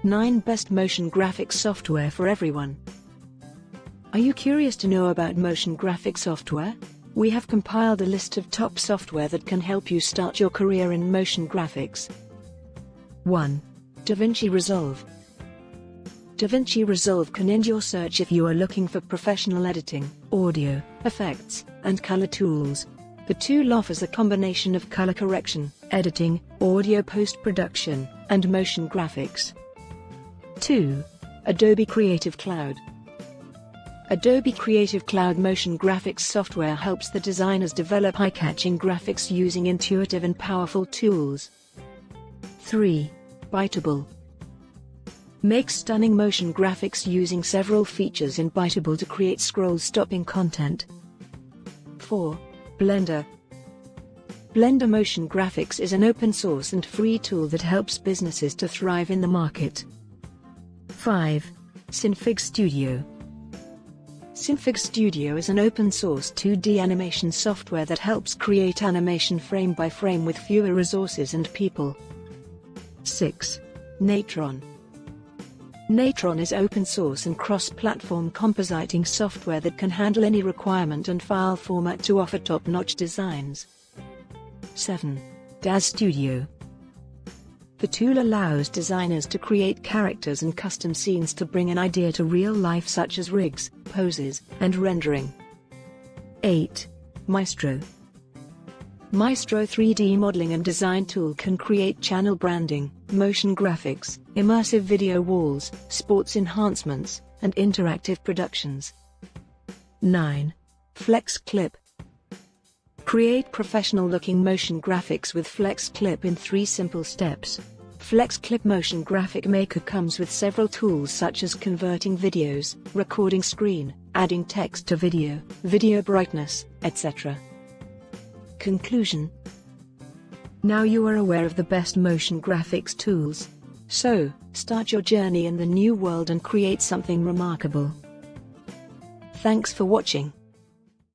9 Best Motion Graphics Software for Everyone. Are you curious to know about motion graphics software? We have compiled a list of top software that can help you start your career in motion graphics. 1. DaVinci Resolve. DaVinci Resolve can end your search if you are looking for professional editing, audio, effects, and color tools. The tool offers a combination of color correction, editing, audio post-production, and motion graphics. 2. Adobe Creative Cloud. Adobe Creative Cloud motion graphics software helps the designers develop eye-catching graphics using intuitive and powerful tools. 3. Biteable. Make stunning motion graphics using several features in Biteable to create scroll-stopping content. 4. Blender. Blender Motion Graphics is an open-source and free tool that helps businesses to thrive in the market. 5. Synfig Studio. Synfig Studio is an open-source 2D animation software that helps create animation frame by frame with fewer resources and people. 6. Natron. Natron is open-source and cross-platform compositing software that can handle any requirement and file format to offer top-notch designs. 7. Daz Studio. The tool allows designers to create characters and custom scenes to bring an idea to real life, such as rigs, poses, and rendering. 8. Maestro. Maestro 3D modeling and design tool can create channel branding, motion graphics, immersive video walls, sports enhancements, and interactive productions. 9. FlexClip. Create professional-looking motion graphics with FlexClip in 3 simple steps. FlexClip Motion Graphic Maker comes with several tools such as converting videos, recording screen, adding text to video, video brightness, etc. Conclusion. Now you are aware of the best motion graphics tools. So, start your journey in the new world and create something remarkable. Thanks for watching.